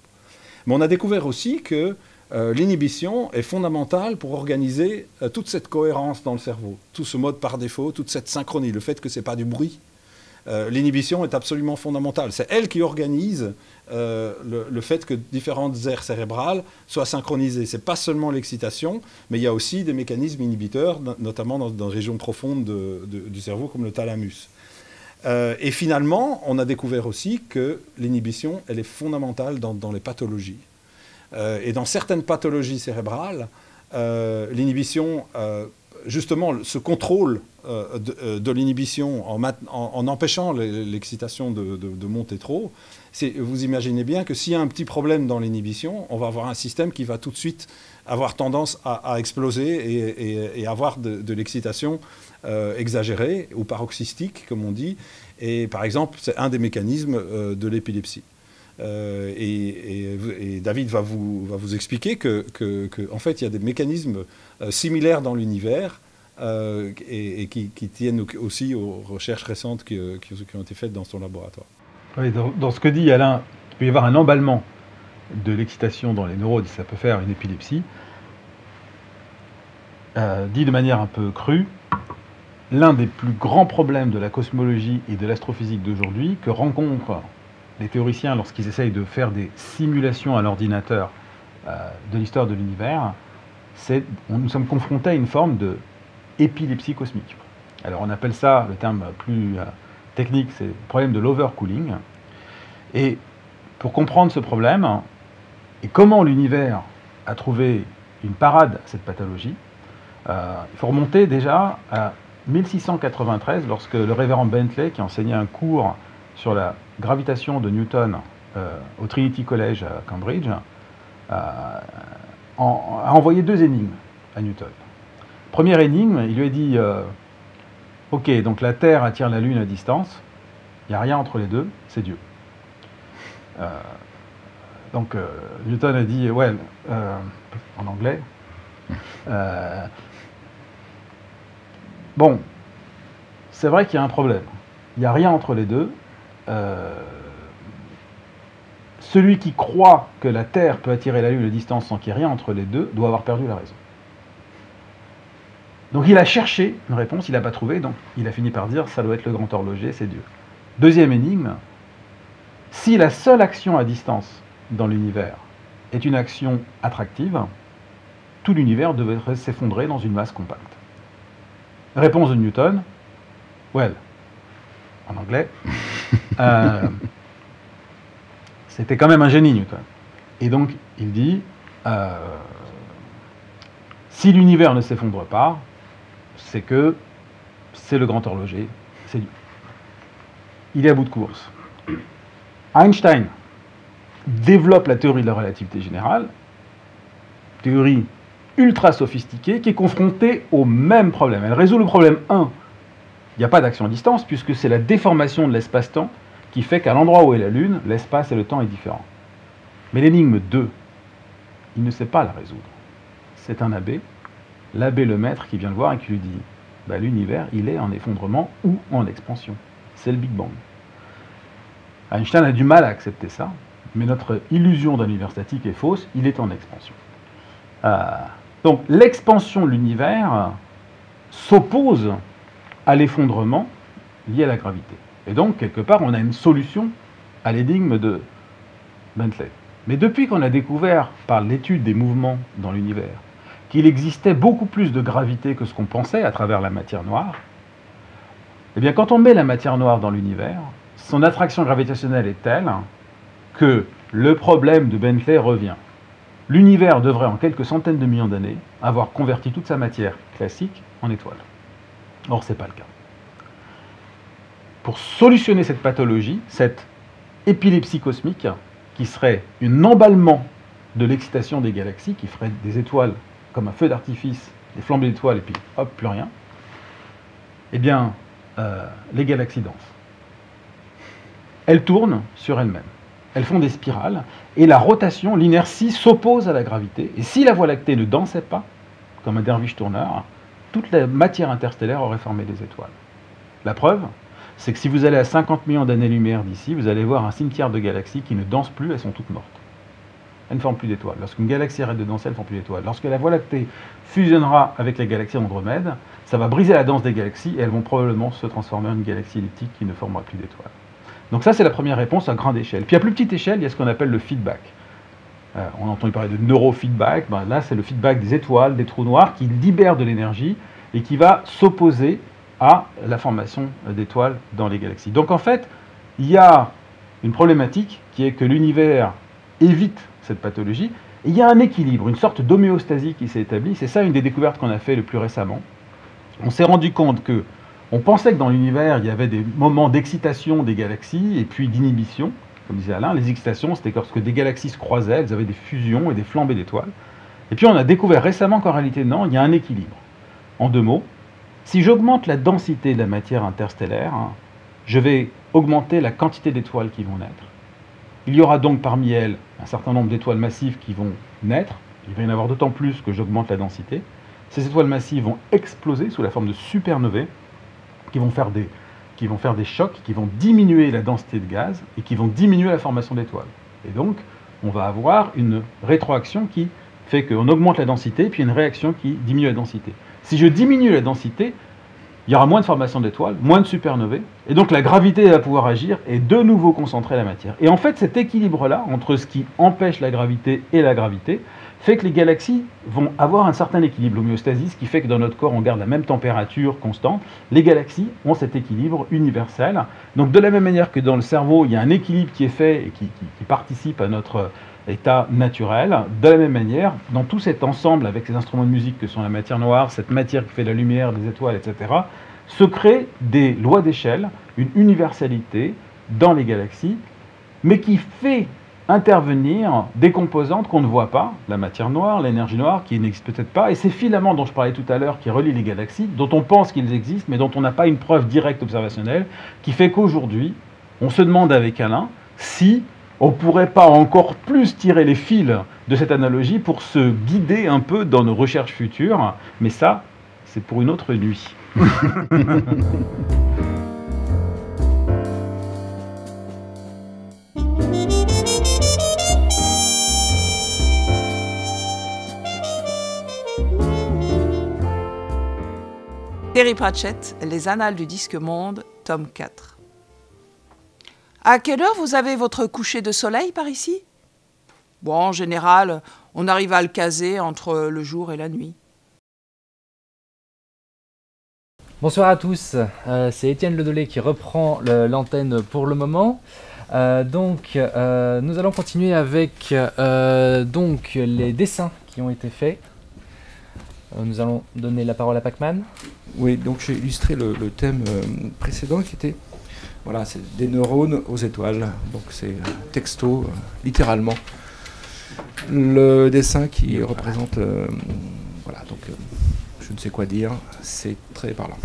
Mais on a découvert aussi que l'inhibition est fondamentale pour organiser toute cette cohérence dans le cerveau, tout ce mode par défaut, toute cette synchronie, le fait que ce n'est pas du bruit. L'inhibition est absolument fondamentale. C'est elle qui organise le fait que différentes aires cérébrales soient synchronisées. Ce n'est pas seulement l'excitation, mais il y a aussi des mécanismes inhibiteurs, notamment dans des régions profondes du cerveau, comme le thalamus. Et finalement, on a découvert aussi que l'inhibition, elle est fondamentale dans les pathologies. Et dans certaines pathologies cérébrales, l'inhibition, justement, ce contrôle de l'inhibition en empêchant l'excitation de monter trop, vous imaginez bien que s'il y a un petit problème dans l'inhibition, on va avoir un système qui va tout de suite avoir tendance à exploser et avoir de l'excitation exagérée ou paroxystique, comme on dit. Et par exemple, c'est un des mécanismes de l'épilepsie. Et David va vous expliquer qu'en fait, il y a des mécanismes similaires dans l'univers et qui tiennent aussi aux recherches récentes qui ont été faites dans son laboratoire. Oui, dans ce que dit Alain, il peut y avoir un emballement de l'excitation dans les neurones, ça peut faire une épilepsie. Dit de manière un peu crue, l'un des plus grands problèmes de la cosmologie et de l'astrophysique d'aujourd'hui que rencontrent les théoriciens lorsqu'ils essayent de faire des simulations à l'ordinateur de l'histoire de l'univers, c'est nous sommes confrontés à une forme de épilepsie cosmique. Alors on appelle ça, le terme plus technique, c'est le problème de l'overcooling. Et pour comprendre ce problème, et comment l'univers a trouvé une parade à cette pathologie, il faut remonter déjà à 1693, lorsque le révérend Bentley, qui enseignait un cours sur la gravitation de Newton au Trinity College à Cambridge, a envoyé 2 énigmes à Newton. Première énigme, il lui a dit ok, donc la Terre attire la Lune à distance, il n'y a rien entre les deux, c'est Dieu. Donc Newton a dit well, en anglais, bon, c'est vrai qu'il y a un problème. Il n'y a rien entre les deux. Celui qui croit que la Terre peut attirer la Lune à distance sans qu'il n'y ait rien entre les deux doit avoir perdu la raison. Donc il a cherché une réponse, il n'a pas trouvé, donc il a fini par dire ça doit être le grand horloger, c'est Dieu. Deuxième énigme, si la seule action à distance dans l'univers est une action attractive, tout l'univers devrait s'effondrer dans une masse compacte. Réponse de Newton, well, en anglais, c'était quand même un génie, Newton. Et donc, il dit, si l'univers ne s'effondre pas, c'est que c'est le grand horloger, c'est Dieu. Il est à bout de course. Einstein développe la théorie de la relativité générale, théorie ultra sophistiquée qui est confrontée au même problème. Elle résout le problème 1. Il n'y a pas d'action à distance puisque c'est la déformation de l'espace-temps qui fait qu'à l'endroit où est la Lune, l'espace et le temps est différent. Mais l'énigme 2, il ne sait pas la résoudre. C'est un abbé, l'abbé le maître qui vient le voir et qui lui dit bah, l'univers, il est en effondrement ou en expansion. C'est le Big Bang. Einstein a du mal à accepter ça, mais notre illusion d'un univers statique est fausse, il est en expansion. Donc l'expansion de l'univers s'oppose à l'effondrement lié à la gravité. Et donc, quelque part, on a une solution à l'énigme de Bentley. Mais depuis qu'on a découvert, par l'étude des mouvements dans l'univers, qu'il existait beaucoup plus de gravité que ce qu'on pensait à travers la matière noire, eh bien, quand on met la matière noire dans l'univers, son attraction gravitationnelle est telle que le problème de Bentley revient. L'univers devrait, en quelques centaines de millions d'années, avoir converti toute sa matière classique en étoile. Or, ce n'est pas le cas. Pour solutionner cette pathologie, cette épilepsie cosmique, qui serait un emballement de l'excitation des galaxies, qui ferait des étoiles comme un feu d'artifice, des flambées d'étoiles, et puis hop, plus rien, eh bien, les galaxies dansent. Elles tournent sur elles-mêmes. Elles font des spirales, et la rotation, l'inertie, s'oppose à la gravité. Et si la Voie lactée ne dansait pas, comme un derviche tourneur, toute la matière interstellaire aurait formé des étoiles. La preuve, c'est que si vous allez à 50 millions d'années-lumière d'ici, vous allez voir un cimetière de galaxies qui ne dansent plus, elles sont toutes mortes. Elles ne forment plus d'étoiles. Lorsqu'une galaxie arrête de danser, elles ne font plus d'étoiles. Lorsque la Voie lactée fusionnera avec les galaxies Andromède, ça va briser la danse des galaxies et elles vont probablement se transformer en une galaxie elliptique qui ne formera plus d'étoiles. Donc ça, c'est la première réponse à grande échelle. Puis à plus petite échelle, il y a ce qu'on appelle le feedback. On a entendu parler de neurofeedback. Ben là, c'est le feedback des étoiles, des trous noirs qui libèrent de l'énergie et qui va s'opposer à la formation d'étoiles dans les galaxies. Donc en fait, il y a une problématique qui est que l'univers évite cette pathologie, et il y a un équilibre, une sorte d'homéostasie qui s'est établie. C'est ça une des découvertes qu'on a fait le plus récemment. On s'est rendu compte que on pensait que dans l'univers, il y avait des moments d'excitation des galaxies et puis d'inhibition, comme disait Alain. Les excitations, c'était lorsque des galaxies se croisaient, elles avaient des fusions et des flambées d'étoiles. Et puis on a découvert récemment qu'en réalité, non, il y a un équilibre. En 2 mots, si j'augmente la densité de la matière interstellaire, je vais augmenter la quantité d'étoiles qui vont naître. Il y aura donc parmi elles un certain nombre d'étoiles massives qui vont naître. Il va y en avoir d'autant plus que j'augmente la densité. Ces étoiles massives vont exploser sous la forme de supernovae qui vont faire des chocs, qui vont diminuer la densité de gaz et qui vont diminuer la formation d'étoiles. Et donc, on va avoir une rétroaction qui fait qu'on augmente la densité, puis une réaction qui diminue la densité. Si je diminue la densité, il y aura moins de formation d'étoiles, moins de supernovae, et donc la gravité va pouvoir agir et de nouveau concentrer la matière. Et en fait, cet équilibre-là, entre ce qui empêche la gravité et la gravité, fait que les galaxies vont avoir un certain équilibre, l'homéostasie, ce qui fait que dans notre corps, on garde la même température constante. Les galaxies ont cet équilibre universel. Donc de la même manière que dans le cerveau, il y a un équilibre qui est fait et qui participe à notre état naturel, de la même manière, dans tout cet ensemble avec ces instruments de musique que sont la matière noire, cette matière qui fait la lumière, des étoiles, etc., se créent des lois d'échelle, une universalité dans les galaxies mais qui fait intervenir des composantes qu'on ne voit pas, la matière noire, l'énergie noire, qui n'existe peut-être pas, et ces filaments dont je parlais tout à l'heure, qui relient les galaxies, dont on pense qu'ils existent, mais dont on n'a pas une preuve directe observationnelle, qui fait qu'aujourd'hui, on se demande avec Alain si on ne pourrait pas encore plus tirer les fils de cette analogie pour se guider un peu dans nos recherches futures, mais ça, c'est pour une autre nuit. Terry Pratchett, Les Annales du Disque Monde, tome 4. À quelle heure vous avez votre coucher de soleil par ici? Bon, en général, on arrive à le caser entre le jour et la nuit. Bonsoir à tous, c'est Étienne Ledollet qui reprend l'antenne pour le moment. Nous allons continuer avec donc les dessins qui ont été faits. Nous allons donner la parole à Pacman. Oui, donc j'ai illustré le thème précédent qui était voilà, c'est des neurones aux étoiles. Donc c'est texto, littéralement. Le dessin qui représente, voilà, donc je ne sais quoi dire, c'est très parlant.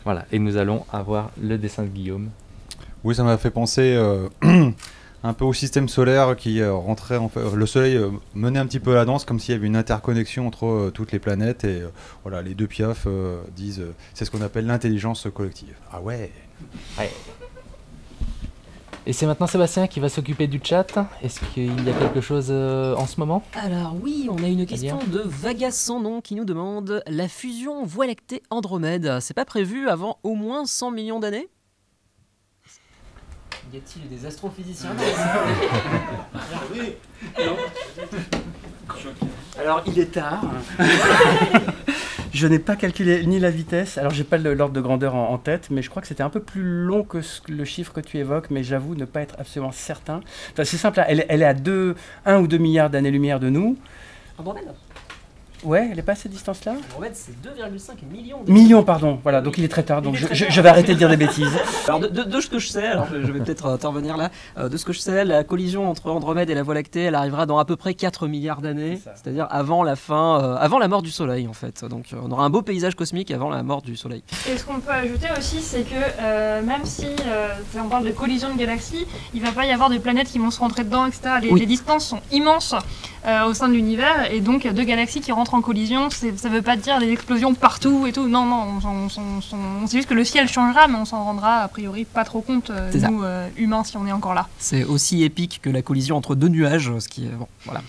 Voilà, et nous allons avoir le dessin de Guillaume. Oui, ça m'a fait penser un peu au système solaire qui rentrait en fait, le Soleil menait un petit peu la danse comme s'il y avait une interconnexion entre toutes les planètes et voilà, les deux Piaf disent c'est ce qu'on appelle l'intelligence collective. Ah ouais. Ouais. Et c'est maintenant Sébastien qui va s'occuper du chat. Est-ce qu'il y a quelque chose en ce moment? Alors oui, on a une question de Vagas sans nom qui nous demande la fusion Voie lactée Andromède, c'est pas prévu avant au moins 100 millions d'années? Y a-t-il des astrophysiciens? Alors il est tard. Je n'ai pas calculé ni la vitesse, alors j'ai pas l'ordre de grandeur en tête, mais je crois que c'était un peu plus long que le chiffre que tu évoques, mais j'avoue ne pas être absolument certain. Enfin, c'est simple, elle est à 1 ou 2 milliards d'années-lumière de nous. Andromède? Ouais, elle est pas à cette distance-là? Andromède, c'est 2,5 millions. Millions, pardon. Voilà, donc il est très tard, donc je vais arrêter de dire des bêtises. Alors de ce que je sais, alors je vais peut-être intervenir là, de ce que je sais, la collision entre Andromède et la Voie lactée, elle arrivera dans à peu près 4 milliards d'années, c'est-à-dire avant la fin, avant la mort du Soleil en fait. Donc on aura un beau paysage cosmique avant la mort du Soleil. Et ce qu'on peut ajouter aussi, c'est que même si on parle de collision de galaxies, il va pas y avoir des planètes qui vont se rentrer dedans, etc. Les distances sont immenses au sein de l'univers, et donc deux galaxies qui rentrent en collision, ça veut pas dire des explosions partout et tout. Non, on sait juste que le ciel changera, mais on s'en rendra a priori pas trop compte, nous humains, si on est encore là. C'est aussi épique que la collision entre deux nuages, ce qui est bon, voilà.